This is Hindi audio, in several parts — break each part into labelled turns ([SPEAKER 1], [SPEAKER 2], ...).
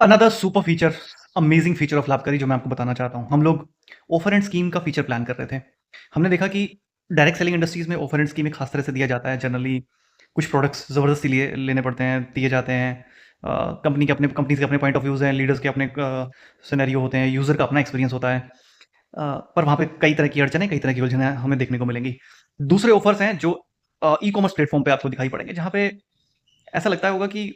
[SPEAKER 1] Another super feature, amazing feature of लाभकारी जो मैं आपको बताना चाहता हूँ। हम लोग ऑफर एंड स्कीम का फीचर प्लान कर रहे थे। हमने देखा कि डायरेक्ट सेलिंग इंडस्ट्रीज में ऑफर एंड स्कीम एक खास तरह से दिया जाता है। जनरली कुछ प्रोडक्ट्स ज़बरदस्ती लिए लेने पड़ते हैं, दिए जाते हैं। कंपनीज के अपने पॉइंट ऑफ व्यूज़ हैं, लीडर्स के अपने सिनेरियो होते हैं, यूज़र का अपना एक्सपीरियंस होता है। पर वहाँ पे कई तरह की अड़चनें, कई तरह की उलझनें हमें देखने को मिलेंगी। दूसरे ऑफर्स हैं जो ई कॉमर्स प्लेटफॉर्म पे आपको दिखाई पड़ेंगे, जहाँ पे ऐसा लगता होगा कि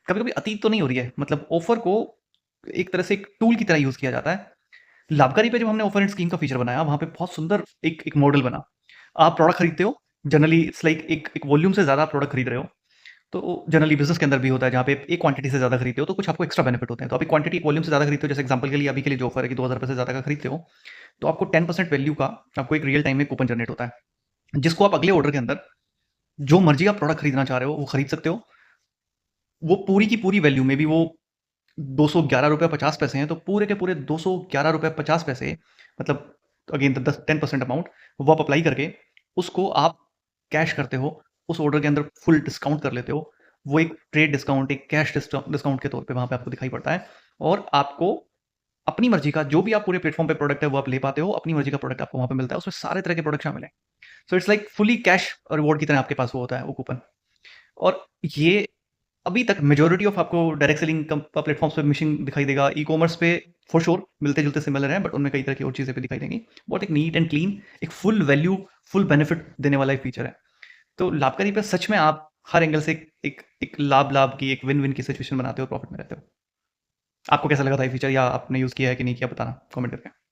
[SPEAKER 1] कभी-कभी अतीत तो नहीं हो रही है। मतलब ऑफ़र को एक तरह से एक टूल की तरह यूज़ किया जाता है। लाभकारी पे जब हमने ऑफ़र एंड स्कीम का फीचर बनाया, वहाँ पे बहुत सुंदर एक एक मॉडल बना। आप प्रोडक्ट खरीदते हो, जनरली इट्स लाइक एक एक वॉल्यूम से ज़्यादा आप प्रोडक्ट खरीद रहे हो। तो जनरली बिज़नेस के अंदर भी होता है, जहाँ पे एक क्वांटिटी से ज़्यादा खरीदते हो, तो कुछ आपको एक्स्ट्रा बेनिफिट होते हैं। तो आप एक क्वांटिटी, एक वॉल्यूम से ज़्यादा खरीदते हो, जैसे एग्ज़ाम्पल के लिए अभी के लिए जो ऑफ़र है कि ₹2000 से ज़्यादा का खरीदते हो, तो आपको 10% वैल्यू का आपको एक रियल टाइम में कूपन जनरेट होता है, जिसको आप अगले ऑर्डर के अंदर जो मर्ज़ी आप प्रोडक्ट खरीदना चाह रहे हो, वो खरीद सकते हो। वो पूरी की पूरी वैल्यू में भी वो ₹211.50 हैं, तो पूरे के पूरे ₹211.50, मतलब अगेन द 10% अमाउंट वो आप अप्लाई करके उसको आप कैश करते हो, उस ऑर्डर के अंदर फुल डिस्काउंट कर लेते हो। वो एक ट्रेड डिस्काउंट, एक कैश डिस्काउंट के तौर पे वहाँ पे आपको दिखाई पड़ता है, और आपको अपनी मर्ज़ी का जो भी आप पूरे प्लेटफ़ॉर्म पे प्रोडक्ट है वो आप ले पाते हो, अपनी मर्ज़ी का प्रोडक्ट आपको वहाँ पे मिलता है, उसमें सारे तरह के प्रोडक्ट शामिल हैं। So it's like fully cash reward की तरह आपके पास वो होता है, वो कूपन। और ये अभी तक मेजॉरिटी ऑफ आपको डायरेक्ट सेलिंग प्लेटफॉर्म्स पे मिशिंग दिखाई देगा। ई-कॉमर्स पे फॉर श्योर मिलते-जुलते सिमिलर हैं, बट उनमें कई तरह की और चीज़ें भी दिखाई देंगी। बहुत एक नीट एंड क्लीन, एक फुल वैल्यू, फुल बेनिफिट देने वाला एक फीचर है। तो लाभकारी पे सच में आप हर एंगल से एक एक एक लाभ-लाभ की, एक विन-विन की सिचुएशन बनाते हो, प्रॉफिट में रहते हो। आपको कैसा लगा था ये फीचर, या आपने यूज़ किया है कि नहीं किया, बताना कमेंट करके।